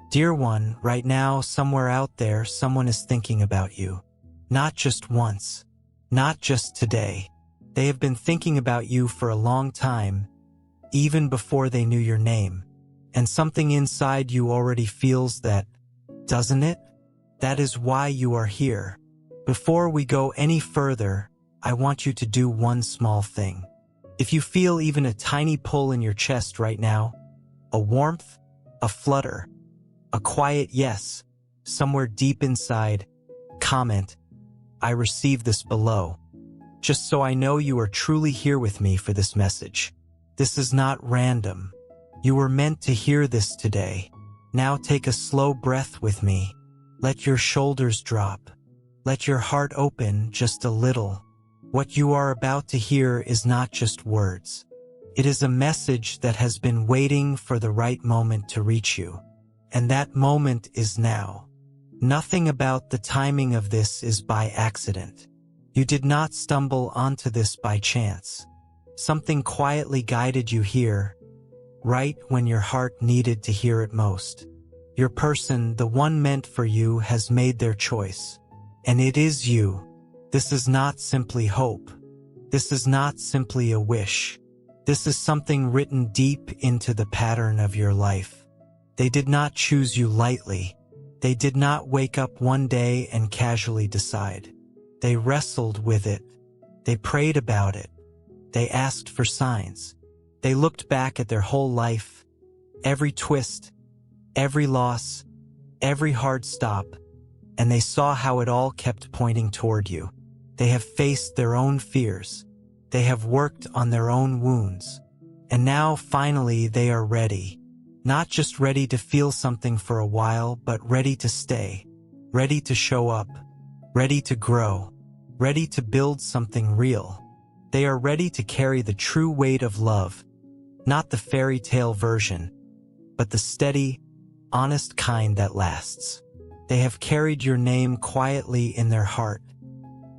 Dear one, right now, somewhere out there, someone is thinking about you. Not just once. Not just today. They have been thinking about you for a long time, even before they knew your name. And something inside you already feels that, doesn't it? That is why you are here. Before we go any further, I want you to do one small thing. If you feel even a tiny pull in your chest right now, a warmth, a flutter, a quiet yes, somewhere deep inside, comment, I receive this below. Just so I know you are truly here with me for this message. This is not random. You were meant to hear this today. Now take a slow breath with me. Let your shoulders drop. Let your heart open just a little. What you are about to hear is not just words. It is a message that has been waiting for the right moment to reach you. And that moment is now. Nothing about the timing of this is by accident. You did not stumble onto this by chance. Something quietly guided you here, right when your heart needed to hear it most. Your person, the one meant for you, has made their choice. And it is you. This is not simply hope. This is not simply a wish. This is something written deep into the pattern of your life. They did not choose you lightly. They did not wake up one day and casually decide. They wrestled with it. They prayed about it. They asked for signs. They looked back at their whole life, every twist, every loss, every hard stop, and they saw how it all kept pointing toward you. They have faced their own fears. They have worked on their own wounds. And now, finally, they are ready. Not just ready to feel something for a while, but ready to stay, ready to show up, ready to grow, ready to build something real. They are ready to carry the true weight of love, not the fairy tale version, but the steady, honest kind that lasts. They have carried your name quietly in their heart,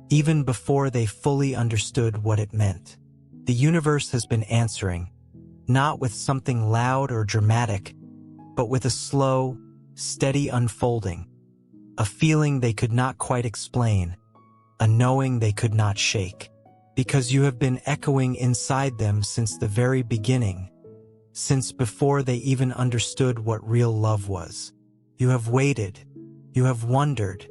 even before they fully understood what it meant. The universe has been answering, not with something loud or dramatic, but with a slow, steady unfolding, a feeling they could not quite explain, a knowing they could not shake, because you have been echoing inside them since the very beginning, since before they even understood what real love was. You have waited, you have wondered,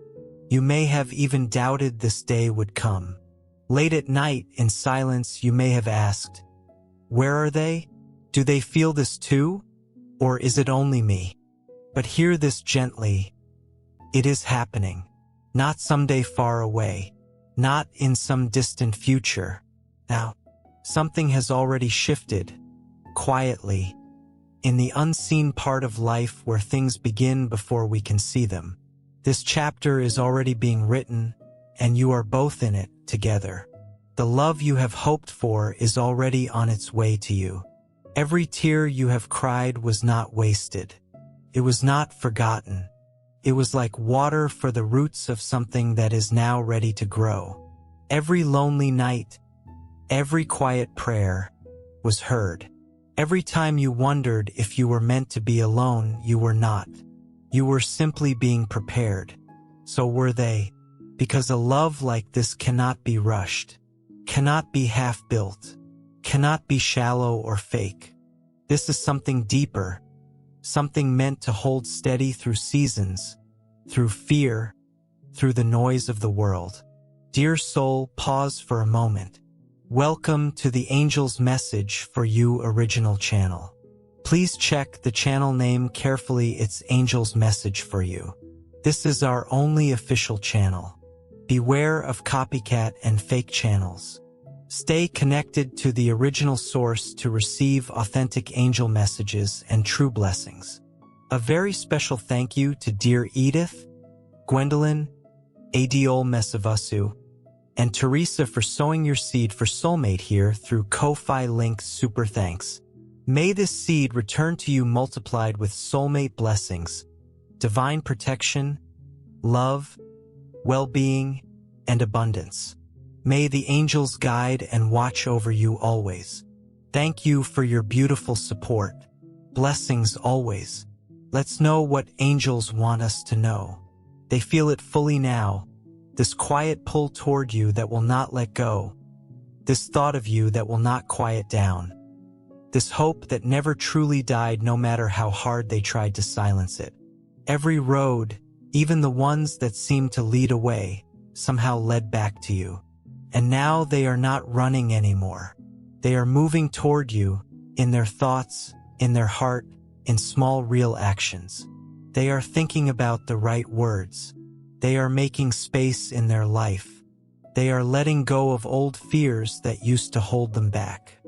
you may have even doubted this day would come. Late at night, in silence, you may have asked, where are they? Do they feel this too? Or is it only me? But hear this gently. It is happening. Not someday far away. Not in some distant future. Now, something has already shifted, quietly, in the unseen part of life where things begin before we can see them. This chapter is already being written, and you are both in it together. The love you have hoped for is already on its way to you. Every tear you have cried was not wasted. It was not forgotten. It was like water for the roots of something that is now ready to grow. Every lonely night, every quiet prayer was heard. Every time you wondered if you were meant to be alone, you were not. You were simply being prepared. So were they. Because a love like this cannot be rushed, cannot be half-built, cannot be shallow or fake. This is something deeper, something meant to hold steady through seasons, through fear, through the noise of the world. Dear soul, pause for a moment. Welcome to the Angel's Message for You original channel. Please check the channel name carefully. It's Angel's Message for You. This is our only official channel. Beware of copycat and fake channels. Stay connected to the original source to receive authentic angel messages and true blessings. A very special thank you to dear Edith, Gwendolyn, Adiol Mesavasu, and Teresa for sowing your seed for Soulmate here through Ko-Fi link. Super thanks. May this seed return to you multiplied with soulmate blessings, divine protection, love, well-being, and abundance. May the angels guide and watch over you always. Thank you for your beautiful support. Blessings always. Let's know what angels want us to know. They feel it fully now, this quiet pull toward you that will not let go, this thought of you that will not quiet down, this hope that never truly died no matter how hard they tried to silence it. Every road, even the ones that seemed to lead away, somehow led back to you. And now they are not running anymore. They are moving toward you, in their thoughts, in their heart, in small real actions. They are thinking about the right words. They are making space in their life. They are letting go of old fears that used to hold them back.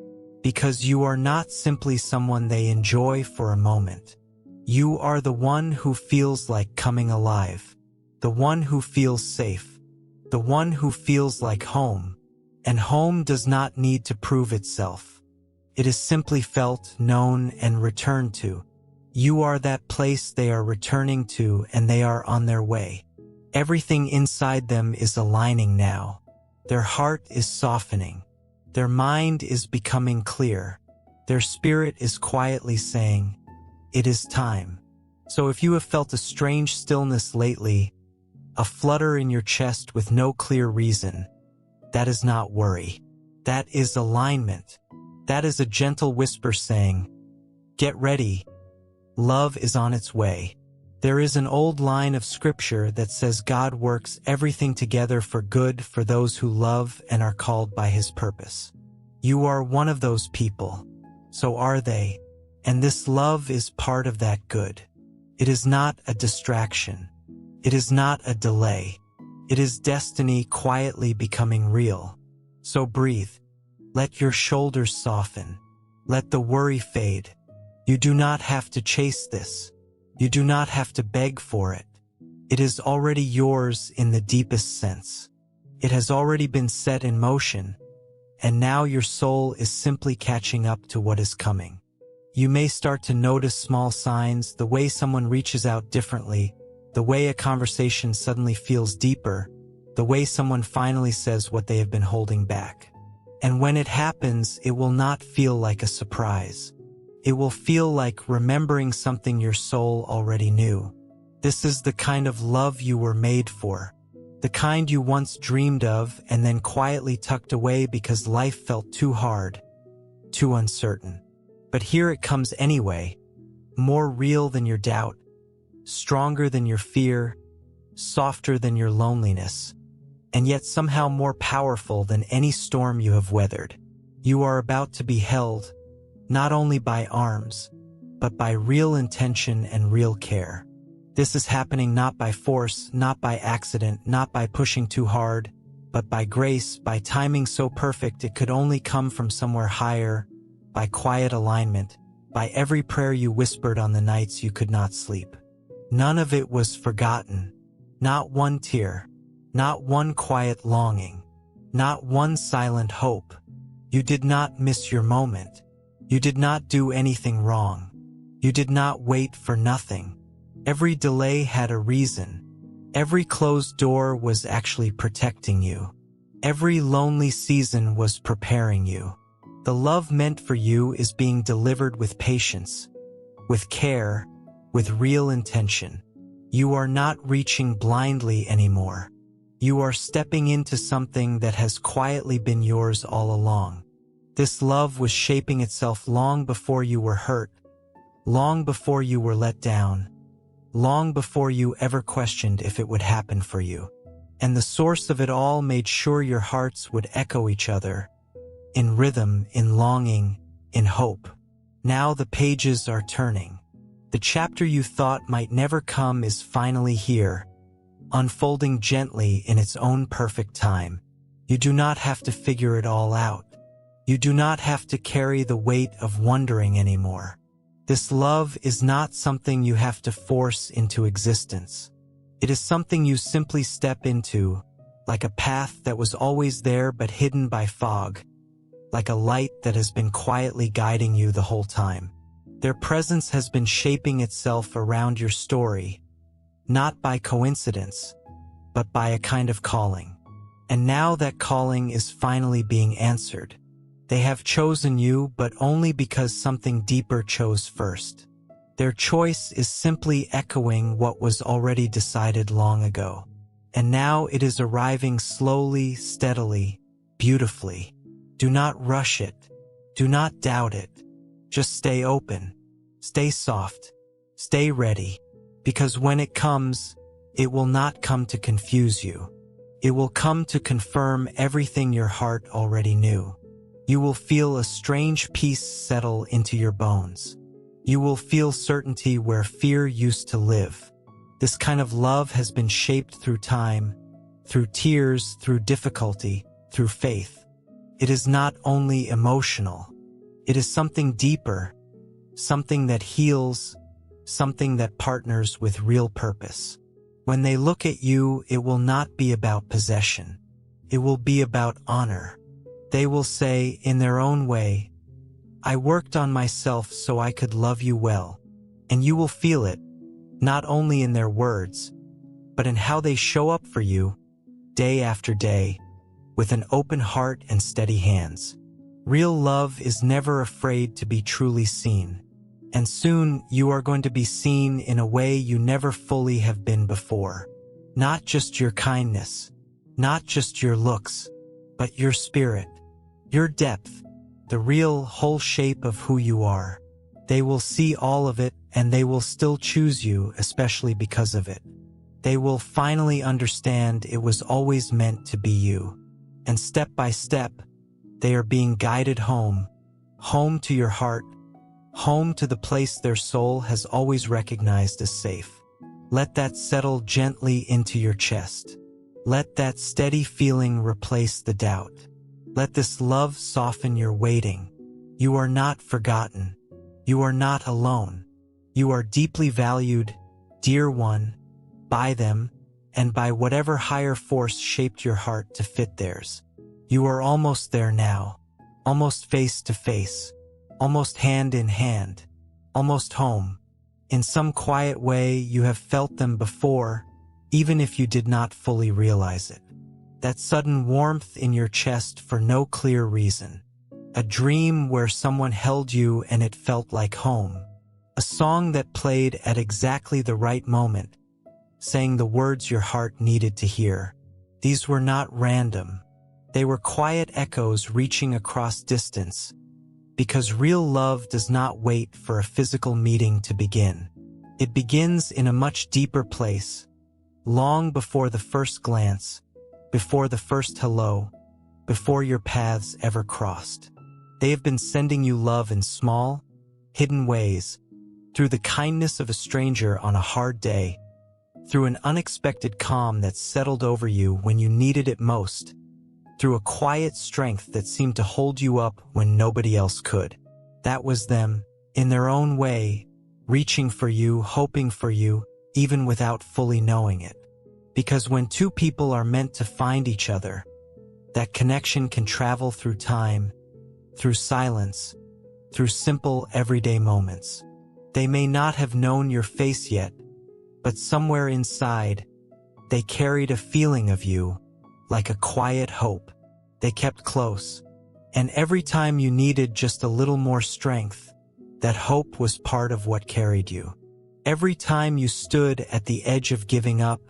Because you are not simply someone they enjoy for a moment. You are the one who feels like coming alive, the one who feels safe, the one who feels like home. And home does not need to prove itself. It is simply felt, known, and returned to. You are that place they are returning to, and they are on their way. Everything inside them is aligning now. Their heart is softening. Their mind is becoming clear. Their spirit is quietly saying, "It is time." So if you have felt a strange stillness lately, a flutter in your chest with no clear reason, that is not worry. That is alignment. That is a gentle whisper saying, "Get ready. Love is on its way." There is an old line of scripture that says God works everything together for good for those who love and are called by His purpose. You are one of those people. So are they. And this love is part of that good. It is not a distraction. It is not a delay. It is destiny quietly becoming real. So breathe. Let your shoulders soften. Let the worry fade. You do not have to chase this. You do not have to beg for it. It is already yours in the deepest sense. It has already been set in motion, and now your soul is simply catching up to what is coming. You may start to notice small signs, the way someone reaches out differently, the way a conversation suddenly feels deeper, the way someone finally says what they have been holding back. And when it happens, it will not feel like a surprise. It will feel like remembering something your soul already knew. This is the kind of love you were made for, the kind you once dreamed of and then quietly tucked away because life felt too hard, too uncertain. But here it comes anyway, more real than your doubt, stronger than your fear, softer than your loneliness, and yet somehow more powerful than any storm you have weathered. You are about to be held, not only by arms, but by real intention and real care. This is happening not by force, not by accident, not by pushing too hard, but by grace, by timing so perfect it could only come from somewhere higher, by quiet alignment, by every prayer you whispered on the nights you could not sleep. None of it was forgotten. Not one tear. Not one quiet longing. Not one silent hope. You did not miss your moment. You did not do anything wrong. You did not wait for nothing. Every delay had a reason. Every closed door was actually protecting you. Every lonely season was preparing you. The love meant for you is being delivered with patience, with care, with real intention. You are not reaching blindly anymore. You are stepping into something that has quietly been yours all along. This love was shaping itself long before you were hurt, long before you were let down, long before you ever questioned if it would happen for you. And the source of it all made sure your hearts would echo each other, in rhythm, in longing, in hope. Now the pages are turning. The chapter you thought might never come is finally here, unfolding gently in its own perfect time. You do not have to figure it all out. You do not have to carry the weight of wondering anymore. This love is not something you have to force into existence. It is something you simply step into, like a path that was always there but hidden by fog, like a light that has been quietly guiding you the whole time. Their presence has been shaping itself around your story, not by coincidence, but by a kind of calling. And now that calling is finally being answered. They have chosen you, but only because something deeper chose first. Their choice is simply echoing what was already decided long ago. And now it is arriving slowly, steadily, beautifully. Do not rush it. Do not doubt it. Just stay open. Stay soft. Stay ready. Because when it comes, it will not come to confuse you. It will come to confirm everything your heart already knew. You will feel a strange peace settle into your bones. You will feel certainty where fear used to live. This kind of love has been shaped through time, through tears, through difficulty, through faith. It is not only emotional. It is something deeper, something that heals, something that partners with real purpose. When they look at you, it will not be about possession. It will be about honor. They will say, in their own way, I worked on myself so I could love you well. And you will feel it, not only in their words, but in how they show up for you, day after day, with an open heart and steady hands. Real love is never afraid to be truly seen. And soon you are going to be seen in a way you never fully have been before. Not just your kindness, not just your looks, but your spirit, your depth, the real whole shape of who you are. They will see all of it, and they will still choose you, especially because of it. They will finally understand it was always meant to be you. And step by step, they are being guided home, home to your heart, home to the place their soul has always recognized as safe. Let that settle gently into your chest. Let that steady feeling replace the doubt. Let this love soften your waiting. You are not forgotten. You are not alone. You are deeply valued, dear one, by them, and by whatever higher force shaped your heart to fit theirs. You are almost there now, almost face to face, almost hand in hand, almost home. In some quiet way, you have felt them before, even if you did not fully realize it. That sudden warmth in your chest for no clear reason. A dream where someone held you and it felt like home. A song that played at exactly the right moment, saying the words your heart needed to hear. These were not random. They were quiet echoes reaching across distance, because real love does not wait for a physical meeting to begin. It begins in a much deeper place, long before the first glance, before the first hello, before your paths ever crossed. They have been sending you love in small, hidden ways, through the kindness of a stranger on a hard day, through an unexpected calm that settled over you when you needed it most, through a quiet strength that seemed to hold you up when nobody else could. That was them, in their own way, reaching for you, hoping for you, even without fully knowing it. Because when two people are meant to find each other, that connection can travel through time, through silence, through simple everyday moments. They may not have known your face yet, but somewhere inside, they carried a feeling of you, like a quiet hope. They kept close, and every time you needed just a little more strength, that hope was part of what carried you. Every time you stood at the edge of giving up,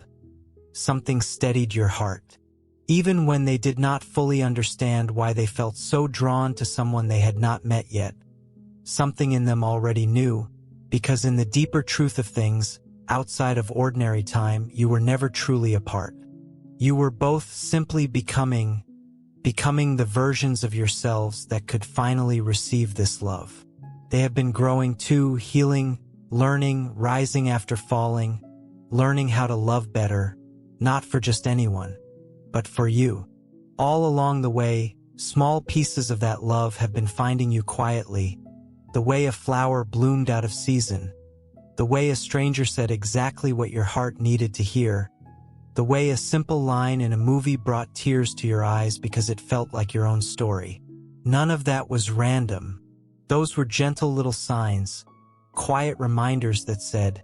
something steadied your heart. Even when they did not fully understand why they felt so drawn to someone they had not met yet, something in them already knew, because in the deeper truth of things, outside of ordinary time, you were never truly apart. You were both simply becoming the versions of yourselves that could finally receive this love. They have been growing too, healing, learning, rising after falling, learning how to love better, not for just anyone, but for you. All along the way, small pieces of that love have been finding you quietly, the way a flower bloomed out of season, the way a stranger said exactly what your heart needed to hear, the way a simple line in a movie brought tears to your eyes because it felt like your own story. None of that was random. Those were gentle little signs, quiet reminders that said,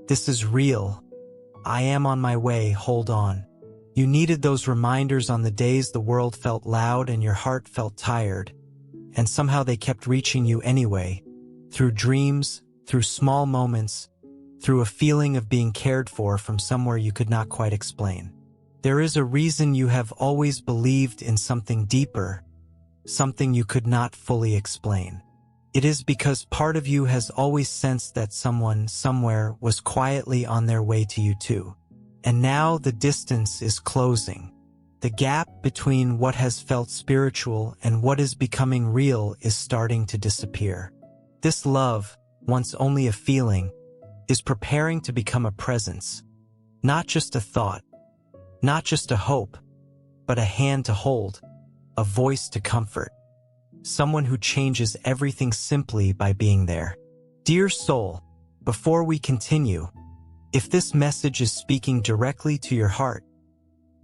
"This is real. I am on my way, hold on." You needed those reminders on the days the world felt loud and your heart felt tired, and somehow they kept reaching you anyway, through dreams, through small moments, through a feeling of being cared for from somewhere you could not quite explain. There is a reason you have always believed in something deeper, something you could not fully explain. It is because part of you has always sensed that someone, somewhere, was quietly on their way to you too. And now the distance is closing. The gap between what has felt spiritual and what is becoming real is starting to disappear. This love, once only a feeling, is preparing to become a presence. Not just a thought, not just a hope, but a hand to hold, a voice to comfort. Someone who changes everything simply by being there. Dear soul, before we continue, if this message is speaking directly to your heart,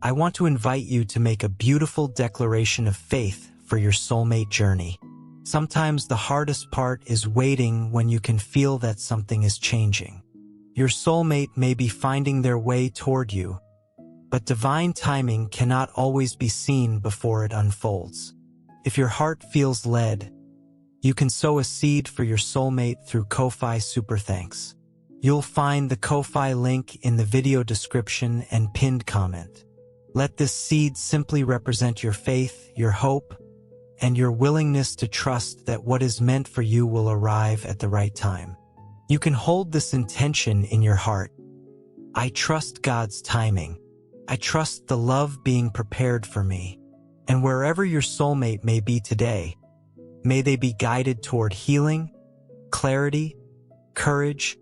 I want to invite you to make a beautiful declaration of faith for your soulmate journey. Sometimes the hardest part is waiting when you can feel that something is changing. Your soulmate may be finding their way toward you, but divine timing cannot always be seen before it unfolds. If your heart feels led, you can sow a seed for your soulmate through Ko-Fi Super Thanks. You'll find the Ko-Fi link in the video description and pinned comment. Let this seed simply represent your faith, your hope, and your willingness to trust that what is meant for you will arrive at the right time. You can hold this intention in your heart. I trust God's timing. I trust the love being prepared for me. And wherever your soulmate may be today, may they be guided toward healing, clarity, courage,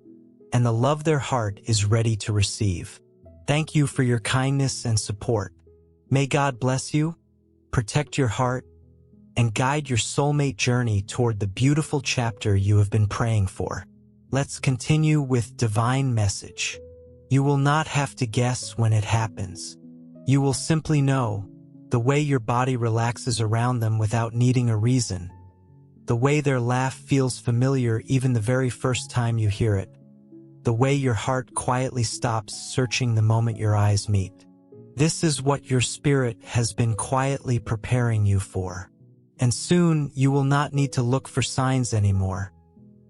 and the love their heart is ready to receive. Thank you for your kindness and support. May God bless you, protect your heart, and guide your soulmate journey toward the beautiful chapter you have been praying for. Let's continue with divine message. You will not have to guess when it happens. You will simply know, the way your body relaxes around them without needing a reason, the way their laugh feels familiar even the very first time you hear it, the way your heart quietly stops searching the moment your eyes meet. This is what your spirit has been quietly preparing you for. And soon you will not need to look for signs anymore,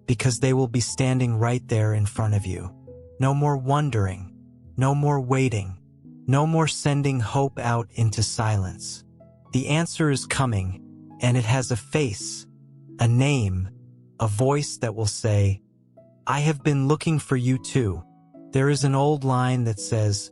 because they will be standing right there in front of you. No more wondering, no more waiting, no more sending hope out into silence. The answer is coming, and it has a face, a name, a voice that will say, I have been looking for you too. There is an old line that says,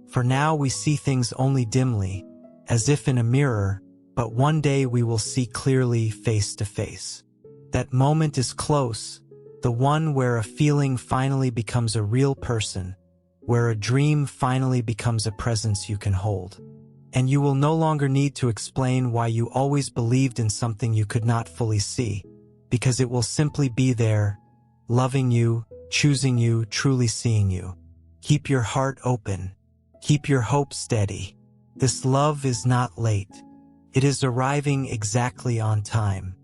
for now we see things only dimly, as if in a mirror, but one day we will see clearly face to face. That moment is close, the one where a feeling finally becomes a real person, where a dream finally becomes a presence you can hold. And you will no longer need to explain why you always believed in something you could not fully see, because it will simply be there, loving you, choosing you, truly seeing you. Keep your heart open. Keep your hope steady. This love is not late. It is arriving exactly on time.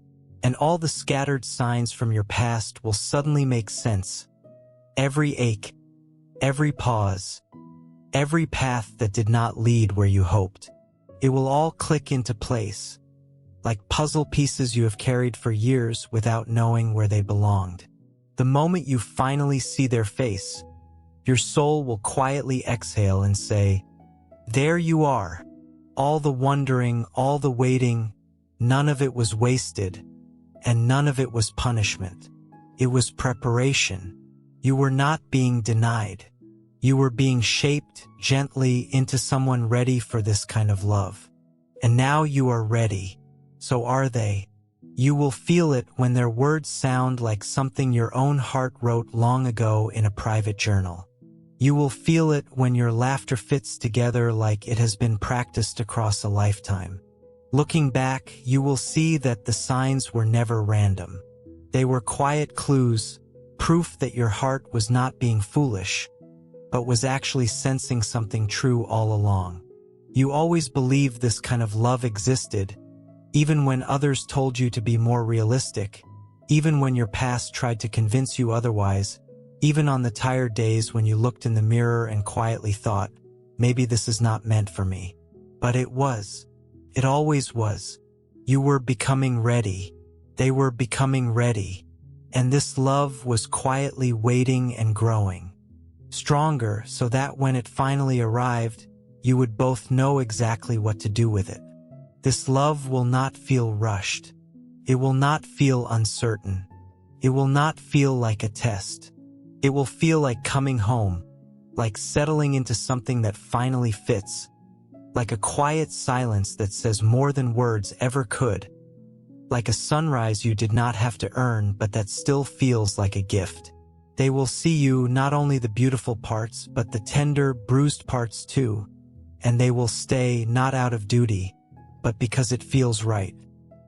And all the scattered signs from your past will suddenly make sense. Every ache, every pause, every path that did not lead where you hoped. It will all click into place, like puzzle pieces you have carried for years without knowing where they belonged. The moment you finally see their face, your soul will quietly exhale and say, there you are. All the wondering, all the waiting, none of it was wasted, and none of it was punishment. It was preparation. You were not being denied. You were being shaped gently into someone ready for this kind of love. And now you are ready. So are they. You will feel it when their words sound like something your own heart wrote long ago in a private journal. You will feel it when your laughter fits together like it has been practiced across a lifetime. Looking back, you will see that the signs were never random. They were quiet clues, proof that your heart was not being foolish, but was actually sensing something true all along. You always believed this kind of love existed, even when others told you to be more realistic, even when your past tried to convince you otherwise, even on the tired days when you looked in the mirror and quietly thought, maybe this is not meant for me. But it was. It always was. You were becoming ready. They were becoming ready. And this love was quietly waiting and growing. Stronger so that when it finally arrived, you would both know exactly what to do with it. This love will not feel rushed. It will not feel uncertain. It will not feel like a test. It will feel like coming home, like settling into something that finally fits, like a quiet silence that says more than words ever could, like a sunrise you did not have to earn but that still feels like a gift. They will see you not only the beautiful parts but the tender, bruised parts too, and they will stay not out of duty, but because it feels right.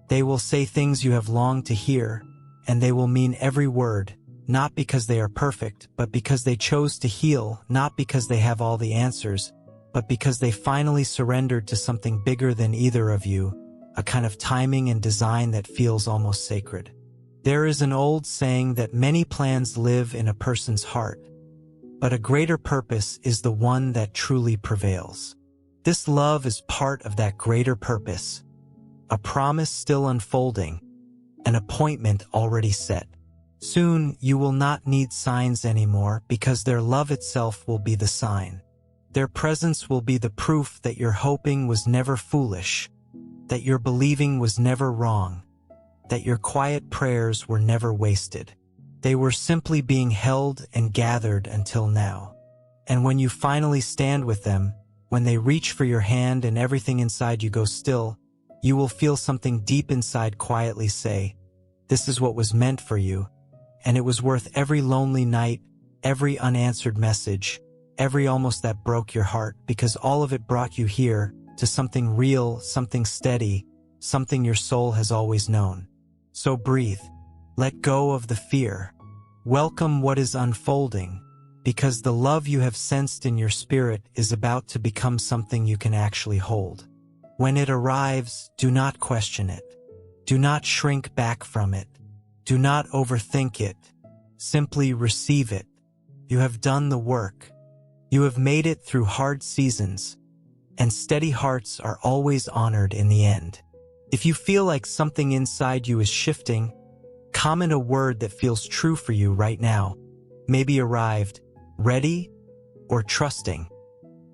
They will say things you have longed to hear, and they will mean every word, not because they are perfect, but because they chose to heal, not because they have all the answers, but because they finally surrendered to something bigger than either of you, a kind of timing and design that feels almost sacred. There is an old saying that many plans live in a person's heart, but a greater purpose is the one that truly prevails. This love is part of that greater purpose, a promise still unfolding, an appointment already set. Soon you will not need signs anymore because their love itself will be the sign. Their presence will be the proof that your hoping was never foolish, that your believing was never wrong, that your quiet prayers were never wasted. They were simply being held and gathered until now. And when you finally stand with them, when they reach for your hand and everything inside you goes still, you will feel something deep inside quietly say, "This is what was meant for you," and it was worth every lonely night, every unanswered message, every almost that broke your heart, because all of it brought you here, to something real, something steady, something your soul has always known. So breathe. Let go of the fear. Welcome what is unfolding, because the love you have sensed in your spirit is about to become something you can actually hold. When it arrives, do not question it. Do not shrink back from it. Do not overthink it. Simply receive it. You have done the work. You have made it through hard seasons, and steady hearts are always honored in the end. If you feel like something inside you is shifting, comment a word that feels true for you right now. Maybe arrived, ready, or trusting.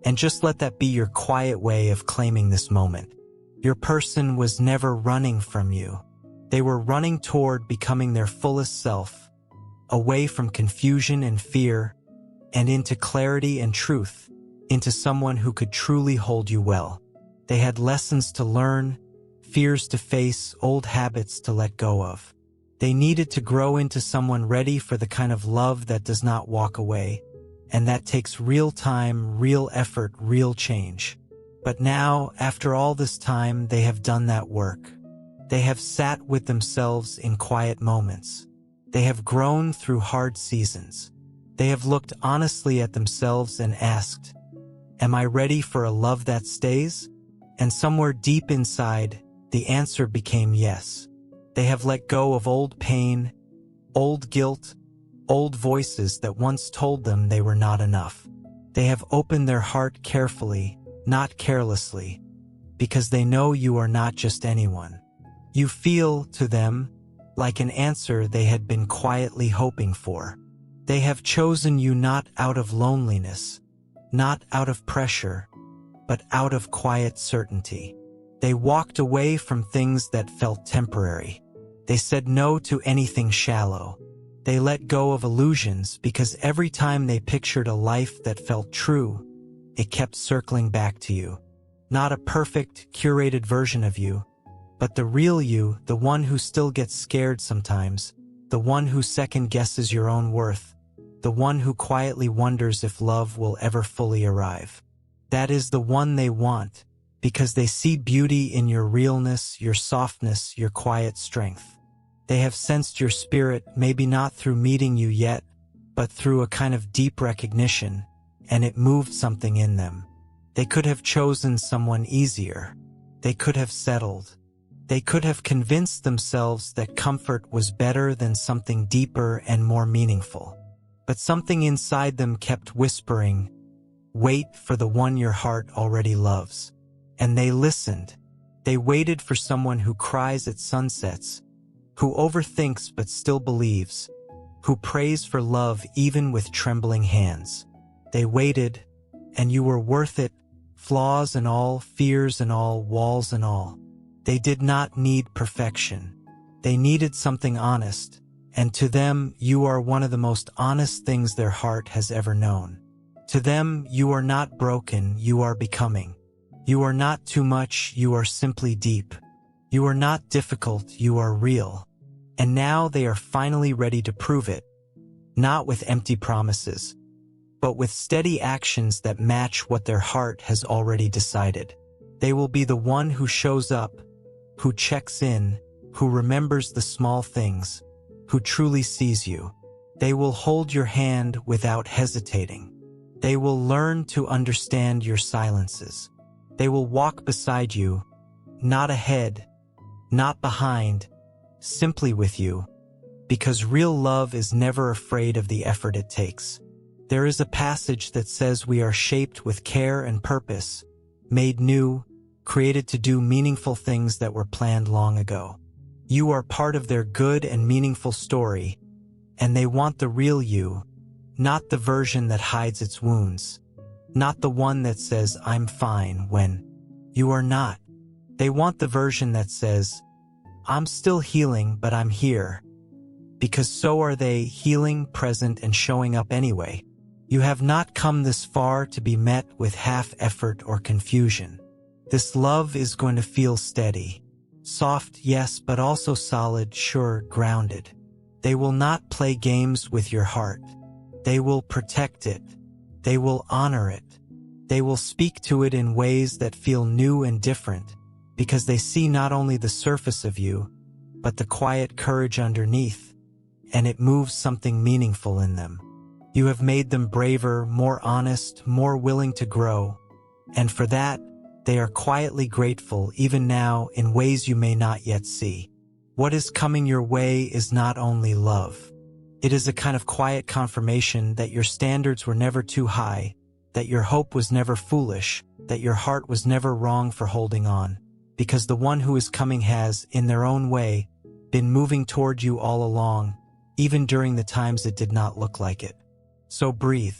And just let that be your quiet way of claiming this moment. Your person was never running from you. They were running toward becoming their fullest self, away from confusion and fear, and into clarity and truth, into someone who could truly hold you well. They had lessons to learn, fears to face, old habits to let go of. They needed to grow into someone ready for the kind of love that does not walk away, and that takes real time, real effort, real change. But now, after all this time, they have done that work. They have sat with themselves in quiet moments. They have grown through hard seasons. They have looked honestly at themselves and asked, "Am I ready for a love that stays?" And somewhere deep inside, the answer became yes. They have let go of old pain, old guilt, old voices that once told them they were not enough. They have opened their heart carefully, not carelessly, because they know you are not just anyone. You feel, to them, like an answer they had been quietly hoping for. They have chosen you not out of loneliness, not out of pressure, but out of quiet certainty. They walked away from things that felt temporary. They said no to anything shallow. They let go of illusions because every time they pictured a life that felt true, it kept circling back to you. Not a perfect, curated version of you, but the real you, the one who still gets scared sometimes, the one who second-guesses your own worth, the one who quietly wonders if love will ever fully arrive. That is the one they want, because they see beauty in your realness, your softness, your quiet strength. They have sensed your spirit, maybe not through meeting you yet, but through a kind of deep recognition, and it moved something in them. They could have chosen someone easier. They could have settled. They could have convinced themselves that comfort was better than something deeper and more meaningful. But something inside them kept whispering, "Wait for the one your heart already loves." And they listened. They waited for someone who cries at sunsets, who overthinks but still believes, who prays for love even with trembling hands. They waited, and you were worth it, flaws and all, fears and all, walls and all. They did not need perfection. They needed something honest, and to them you are one of the most honest things their heart has ever known. To them you are not broken, you are becoming. You are not too much, you are simply deep. You are not difficult, you are real. And now they are finally ready to prove it, not with empty promises, but with steady actions that match what their heart has already decided. They will be the one who shows up, who checks in, who remembers the small things, who truly sees you. They will hold your hand without hesitating. They will learn to understand your silences. They will walk beside you, not ahead, not behind, simply with you, because real love is never afraid of the effort it takes. There is a passage that says we are shaped with care and purpose, made new, created to do meaningful things that were planned long ago. You are part of their good and meaningful story, and they want the real you, not the version that hides its wounds, not the one that says, "I'm fine," when you are not. They want the version that says, "I'm still healing, but I'm here," because so are they, healing, present, and showing up anyway. You have not come this far to be met with half effort or confusion. This love is going to feel steady. Soft, yes, but also solid, sure, grounded. They will not play games with your heart. They will protect it. They will honor it. They will speak to it in ways that feel new and different, because they see not only the surface of you, but the quiet courage underneath, and it moves something meaningful in them. You have made them braver, more honest, more willing to grow, and for that, they are quietly grateful even now in ways you may not yet see. What is coming your way is not only love. It is a kind of quiet confirmation that your standards were never too high, that your hope was never foolish, that your heart was never wrong for holding on, because the one who is coming has, in their own way, been moving toward you all along, even during the times it did not look like it. So breathe.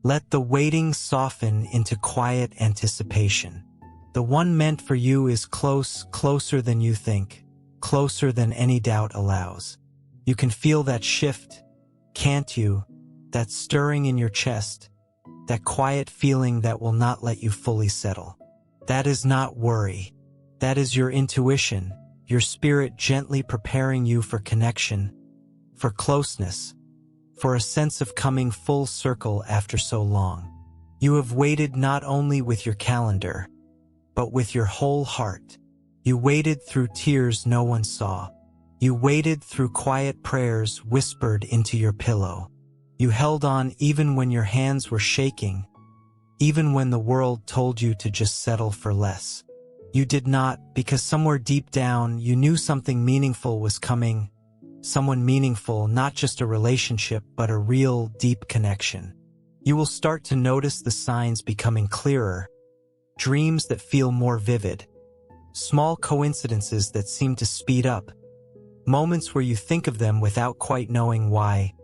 Let the waiting soften into quiet anticipation. The one meant for you is close, closer than you think, closer than any doubt allows. You can feel that shift, can't you? That stirring in your chest, that quiet feeling that will not let you fully settle. That is not worry. That is your intuition, your spirit gently preparing you for connection, for closeness, for a sense of coming full circle after so long. You have waited not only with your calendar, but with your whole heart. You waited through tears no one saw. You waited through quiet prayers whispered into your pillow. You held on even when your hands were shaking, even when the world told you to just settle for less. You did not, because somewhere deep down you knew something meaningful was coming. Someone meaningful, not just a relationship, but a real, deep connection. You will start to notice the signs becoming clearer, dreams that feel more vivid, small coincidences that seem to speed up, moments where you think of them without quite knowing why,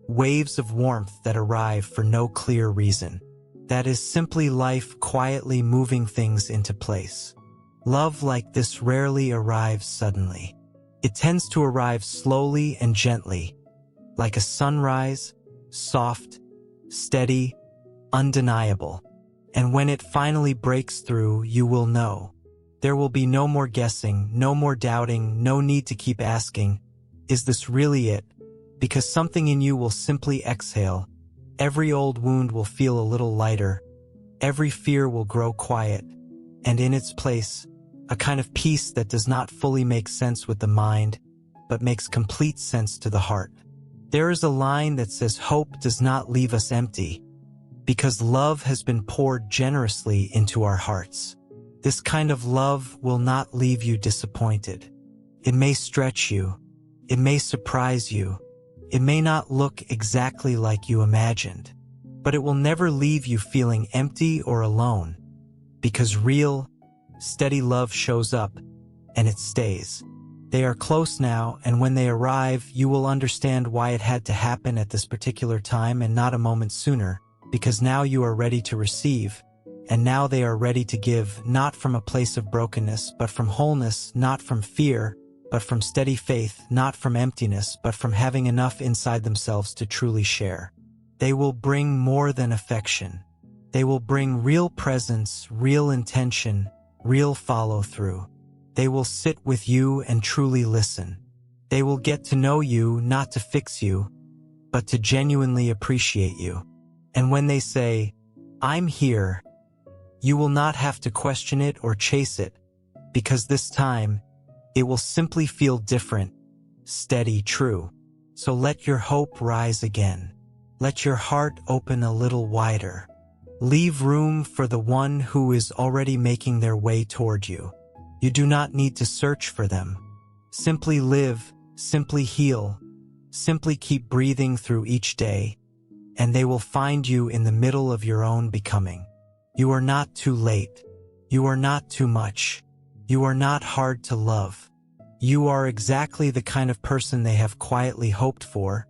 waves of warmth that arrive for no clear reason. That is simply life quietly moving things into place. Love like this rarely arrives suddenly. It tends to arrive slowly and gently, like a sunrise, soft, steady, undeniable. And when it finally breaks through, you will know. There will be no more guessing, no more doubting, no need to keep asking, "Is this really it?" Because something in you will simply exhale. Every old wound will feel a little lighter. Every fear will grow quiet. And in its place, a kind of peace that does not fully make sense with the mind, but makes complete sense to the heart. There is a line that says hope does not leave us empty, because love has been poured generously into our hearts. This kind of love will not leave you disappointed. It may stretch you. It may surprise you. It may not look exactly like you imagined, but it will never leave you feeling empty or alone, because real, steady love shows up, and it stays. They are close now, and when they arrive, you will understand why it had to happen at this particular time and not a moment sooner, because now you are ready to receive, and now they are ready to give, not from a place of brokenness, but from wholeness, not from fear, but from steady faith, not from emptiness, but from having enough inside themselves to truly share. They will bring more than affection. They will bring real presence, real intention, real follow-through. They will sit with you and truly listen. They will get to know you not to fix you, but to genuinely appreciate you. And when they say, "I'm here," you will not have to question it or chase it, because this time, it will simply feel different, steady, true. So let your hope rise again. Let your heart open a little wider. Leave room for the one who is already making their way toward you. You do not need to search for them. Simply live, simply heal, simply keep breathing through each day, and they will find you in the middle of your own becoming. You are not too late. You are not too much. You are not hard to love. You are exactly the kind of person they have quietly hoped for,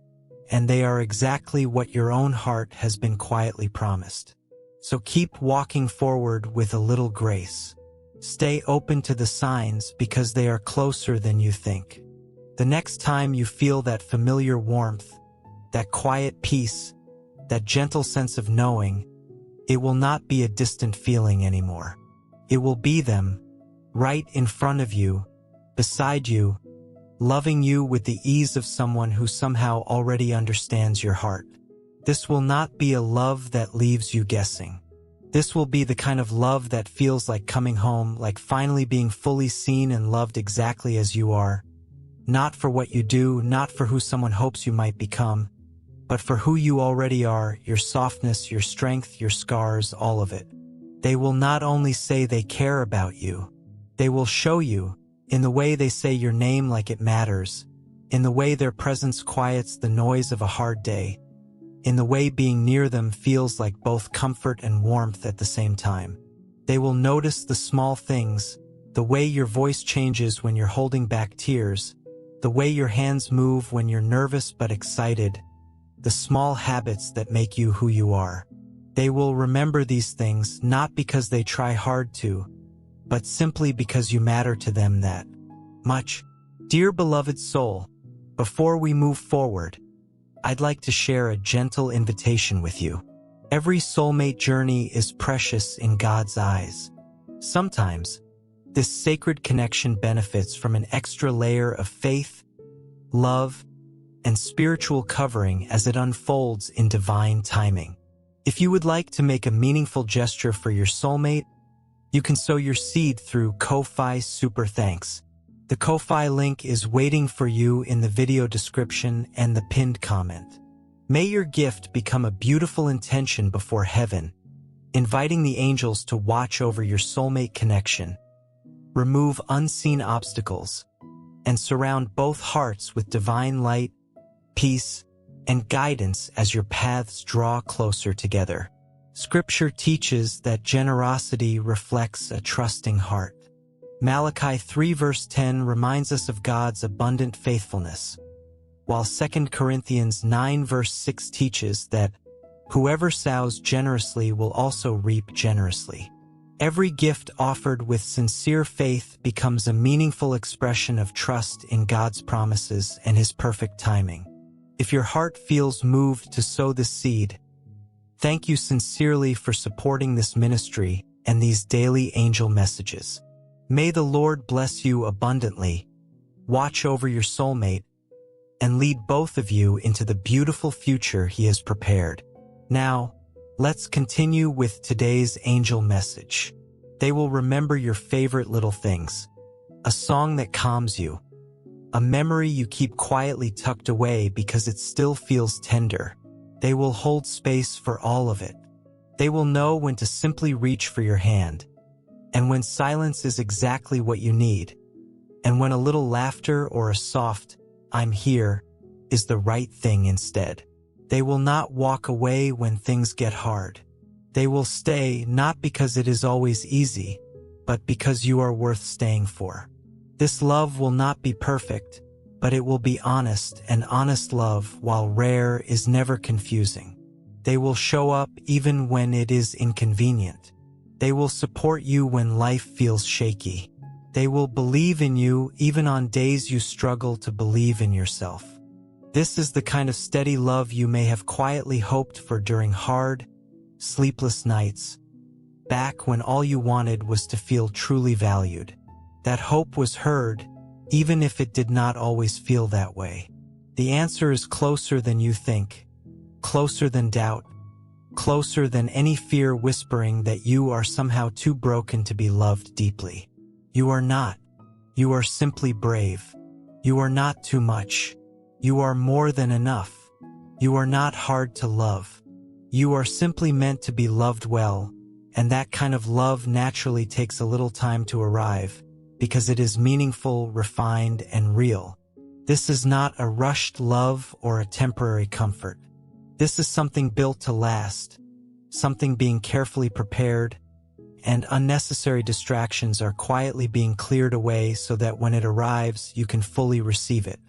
and they are exactly what your own heart has been quietly promised. So keep walking forward with a little grace. Stay open to the signs because they are closer than you think. The next time you feel that familiar warmth, that quiet peace, that gentle sense of knowing, it will not be a distant feeling anymore. It will be them, right in front of you, beside you, loving you with the ease of someone who somehow already understands your heart. This will not be a love that leaves you guessing. This will be the kind of love that feels like coming home, like finally being fully seen and loved exactly as you are. Not for what you do, not for who someone hopes you might become, but for who you already are, your softness, your strength, your scars, all of it. They will not only say they care about you, they will show you, in the way they say your name like it matters, in the way their presence quiets the noise of a hard day, in the way being near them feels like both comfort and warmth at the same time. They will notice the small things, the way your voice changes when you're holding back tears, the way your hands move when you're nervous but excited, the small habits that make you who you are. They will remember these things not because they try hard to, but simply because you matter to them that much. Dear beloved soul, before we move forward, I'd like to share a gentle invitation with you. Every soulmate journey is precious in God's eyes. Sometimes, this sacred connection benefits from an extra layer of faith, love, and spiritual covering as it unfolds in divine timing. If you would like to make a meaningful gesture for your soulmate, you can sow your seed through Ko-Fi Super Thanks. The Ko-Fi link is waiting for you in the video description and the pinned comment. May your gift become a beautiful intention before heaven, inviting the angels to watch over your soulmate connection, remove unseen obstacles, and surround both hearts with divine light, peace, and guidance as your paths draw closer together. Scripture teaches that generosity reflects a trusting heart. Malachi 3 verse 10 reminds us of God's abundant faithfulness, while 2 Corinthians 9 verse 6 teaches that whoever sows generously will also reap generously. Every gift offered with sincere faith becomes a meaningful expression of trust in God's promises and His perfect timing. If your heart feels moved to sow this seed, thank you sincerely for supporting this ministry and these daily angel messages. May the Lord bless you abundantly, watch over your soulmate, and lead both of you into the beautiful future He has prepared. Now, let's continue with today's angel message. They will remember your favorite little things, a song that calms you, a memory you keep quietly tucked away because it still feels tender. They will hold space for all of it. They will know when to simply reach for your hand, and when silence is exactly what you need, and when a little laughter or a soft, "I'm here," is the right thing instead. They will not walk away when things get hard. They will stay not because it is always easy, but because you are worth staying for. This love will not be perfect, but it will be honest, and honest love, while rare, is never confusing. They will show up even when it is inconvenient. They will support you when life feels shaky. They will believe in you even on days you struggle to believe in yourself. This is the kind of steady love you may have quietly hoped for during hard, sleepless nights, back when all you wanted was to feel truly valued. That hope was heard, even if it did not always feel that way. The answer is closer than you think, closer than doubt, closer than any fear whispering that you are somehow too broken to be loved deeply. You are not. You are simply brave. You are not too much. You are more than enough. You are not hard to love. You are simply meant to be loved well, and that kind of love naturally takes a little time to arrive, because it is meaningful, refined, and real. This is not a rushed love or a temporary comfort. This is something built to last, something being carefully prepared, and unnecessary distractions are quietly being cleared away so that when it arrives, you can fully receive it.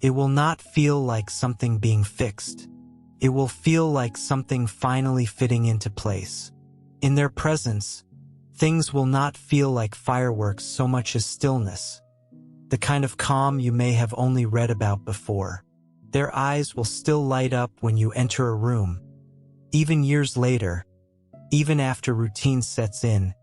It will not feel like something being fixed. It will feel like something finally fitting into place. In their presence, things will not feel like fireworks so much as stillness, the kind of calm you may have only read about before. Their eyes will still light up when you enter a room, even years later, even after routine sets in,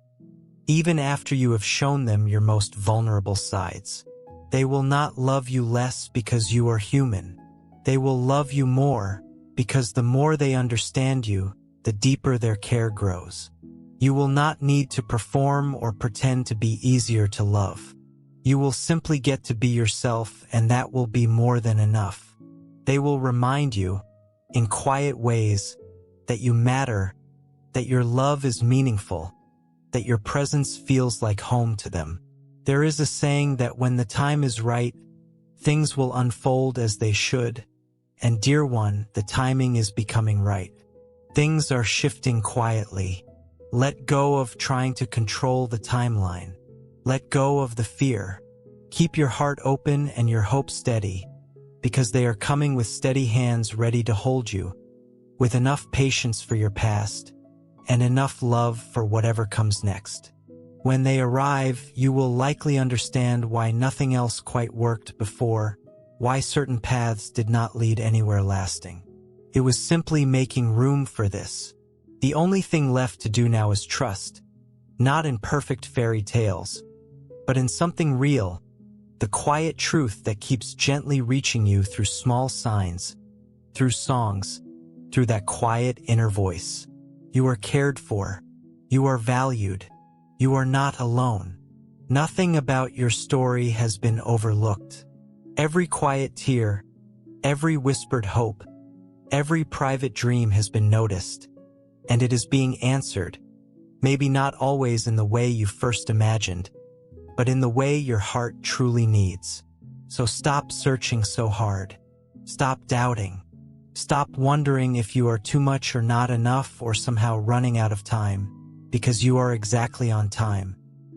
even after you have shown them your most vulnerable sides. They will not love you less because you are human. They will love you more because the more they understand you, the deeper their care grows. You will not need to perform or pretend to be easier to love. You will simply get to be yourself, and that will be more than enough. They will remind you, in quiet ways, that you matter, that your love is meaningful, that your presence feels like home to them. There is a saying that when the time is right, things will unfold as they should, and dear one, the timing is becoming right. Things are shifting quietly. Let go of trying to control the timeline. Let go of the fear. Keep your heart open and your hope steady, because they are coming with steady hands ready to hold you, with enough patience for your past, and enough love for whatever comes next. When they arrive, you will likely understand why nothing else quite worked before, why certain paths did not lead anywhere lasting. It was simply making room for this. The only thing left to do now is trust, not in perfect fairy tales, but in something real, the quiet truth that keeps gently reaching you through small signs, through songs, through that quiet inner voice. You are cared for. You are valued. You are not alone. Nothing about your story has been overlooked. Every quiet tear, every whispered hope, every private dream has been noticed, and it is being answered, maybe not always in the way you first imagined, but in the way your heart truly needs. So stop searching so hard. Stop doubting. Stop wondering if you are too much or not enough or somehow running out of time, because you are exactly on time.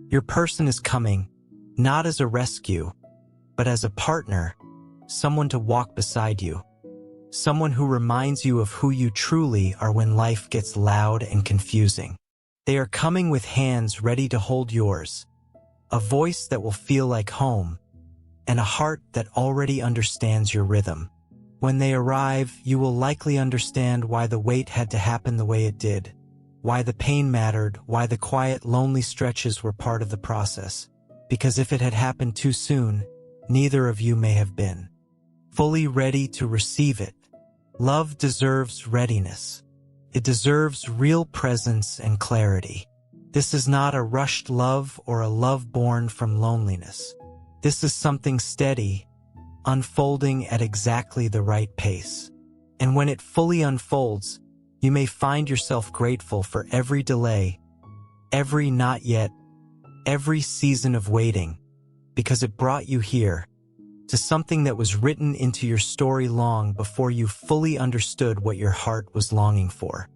Your person is coming, not as a rescue, but as a partner, someone to walk beside you, someone who reminds you of who you truly are when life gets loud and confusing. They are coming with hands ready to hold yours, a voice that will feel like home, and a heart that already understands your rhythm. When they arrive, you will likely understand why the wait had to happen the way it did, why the pain mattered, why the quiet, lonely stretches were part of the process. Because if it had happened too soon, neither of you may have been fully ready to receive it. Love deserves readiness. It deserves real presence and clarity. This is not a rushed love or a love born from loneliness. This is something steady, unfolding at exactly the right pace. And when it fully unfolds, you may find yourself grateful for every delay, every not yet, every season of waiting, because it brought you here, to something that was written into your story long before you fully understood what your heart was longing for.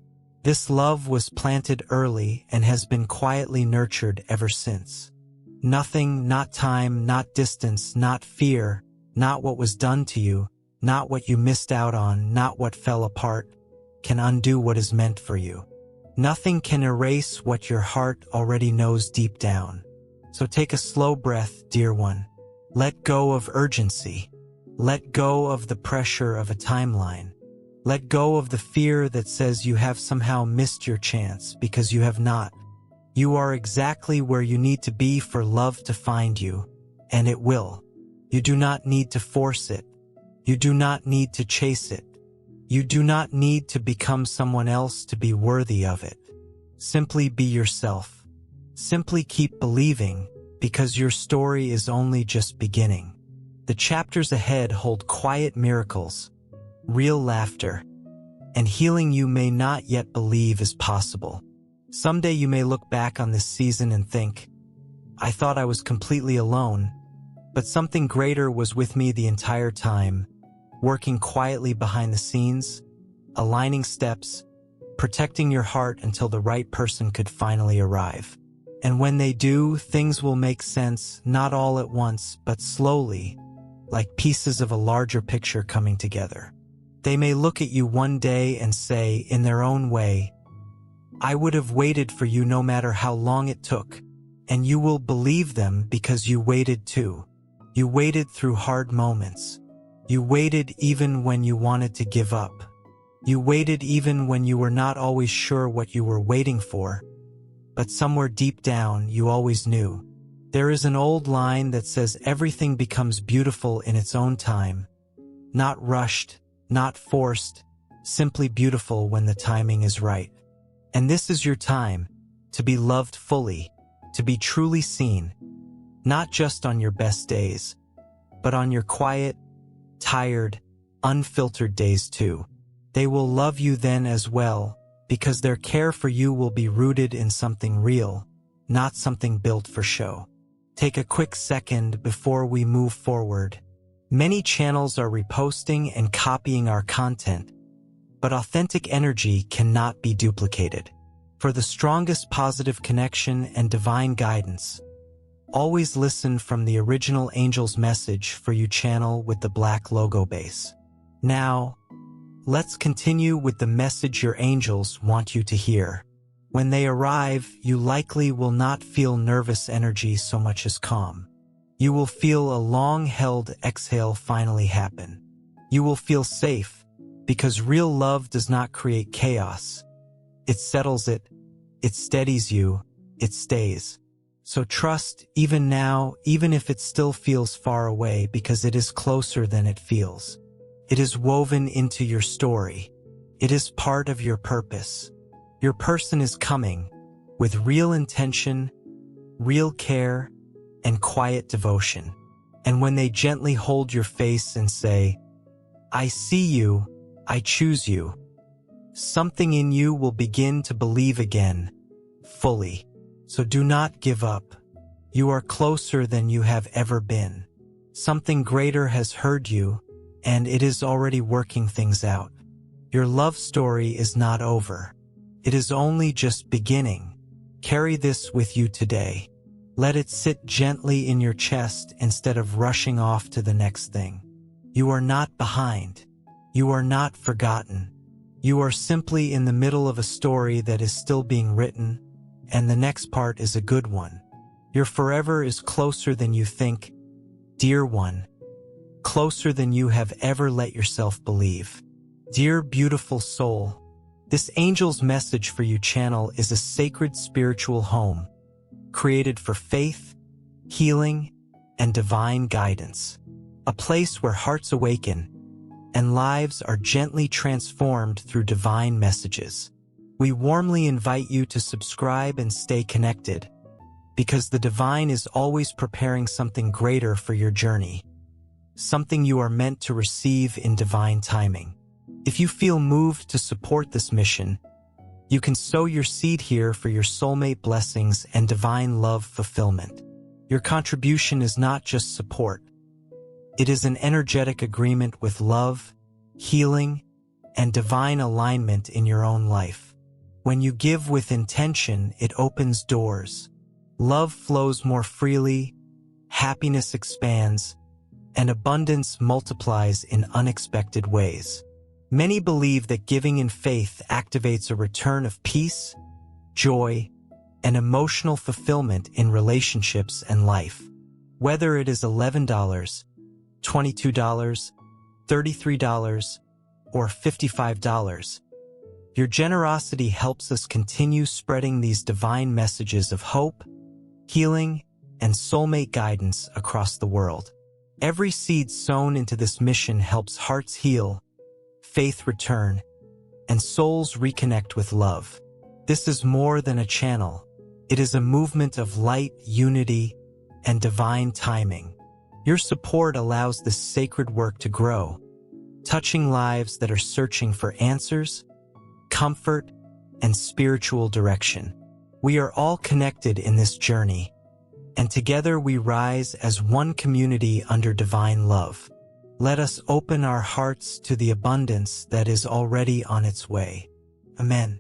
This love was planted early and has been quietly nurtured ever since. Nothing, not time, not distance, not fear, not what was done to you, not what you missed out on, not what fell apart, can undo what is meant for you. Nothing can erase what your heart already knows deep down. So take a slow breath, dear one. Let go of urgency. Let go of the pressure of a timeline. Let go of the fear that says you have somehow missed your chance, because you have not. You are exactly where you need to be for love to find you, and it will. You do not need to force it. You do not need to chase it. You do not need to become someone else to be worthy of it. Simply be yourself. Simply keep believing, because your story is only just beginning. The chapters ahead hold quiet miracles, real laughter, and healing you may not yet believe is possible. Someday you may look back on this season and think, I thought I was completely alone, but something greater was with me the entire time, working quietly behind the scenes, aligning steps, protecting your heart until the right person could finally arrive. And when they do, things will make sense, not all at once, but slowly, like pieces of a larger picture coming together. They may look at you one day and say, in their own way, I would have waited for you no matter how long it took, and you will believe them because you waited too. You waited through hard moments. You waited even when you wanted to give up. You waited even when you were not always sure what you were waiting for, but somewhere deep down you always knew. There is an old line that says everything becomes beautiful in its own time, not rushed, not forced, simply beautiful when the timing is right. And this is your time, to be loved fully, to be truly seen, not just on your best days, but on your quiet, tired, unfiltered days too. They will love you then as well, because their care for you will be rooted in something real, not something built for show. Take a quick second before we move forward. Many channels are reposting and copying our content, but authentic energy cannot be duplicated. For the strongest positive connection and divine guidance, always listen from the original angel's message for you channel with the black logo base. Now, let's continue with the message your angels want you to hear. When they arrive, you likely will not feel nervous energy so much as calm. You will feel a long-held exhale finally happen. You will feel safe, because real love does not create chaos. It settles it, it steadies you, it stays. So trust, even now, even if it still feels far away, because it is closer than it feels. It is woven into your story. It is part of your purpose. Your person is coming, with real intention, real care, and quiet devotion. And when they gently hold your face and say, I see you, I choose you, something in you will begin to believe again, fully. So do not give up. You are closer than you have ever been. Something greater has heard you, and it is already working things out. Your love story is not over. It is only just beginning. Carry this with you today. Let it sit gently in your chest instead of rushing off to the next thing. You are not behind. You are not forgotten. You are simply in the middle of a story that is still being written, and the next part is a good one. Your forever is closer than you think, dear one, closer than you have ever let yourself believe. Dear beautiful soul, this angel's message for you channel is a sacred spiritual home, created for faith, healing, and divine guidance. A place where hearts awaken and lives are gently transformed through divine messages. We warmly invite you to subscribe and stay connected, because the divine is always preparing something greater for your journey, something you are meant to receive in divine timing. If you feel moved to support this mission, you can sow your seed here for your soulmate blessings and divine love fulfillment. Your contribution is not just support. It is an energetic agreement with love, healing, and divine alignment in your own life. When you give with intention, it opens doors. Love flows more freely, happiness expands, and abundance multiplies in unexpected ways. Many believe that giving in faith activates a return of peace, joy, and emotional fulfillment in relationships and life. Whether it is $11, $22, $33, or $55, your generosity helps us continue spreading these divine messages of hope, healing, and soulmate guidance across the world. Every seed sown into this mission helps hearts heal, faith return, and souls reconnect with love. This is more than a channel. It is a movement of light, unity, and divine timing. Your support allows this sacred work to grow, touching lives that are searching for answers, comfort, and spiritual direction. We are all connected in this journey, and together we rise as one community under divine love. Let us open our hearts to the abundance that is already on its way. Amen.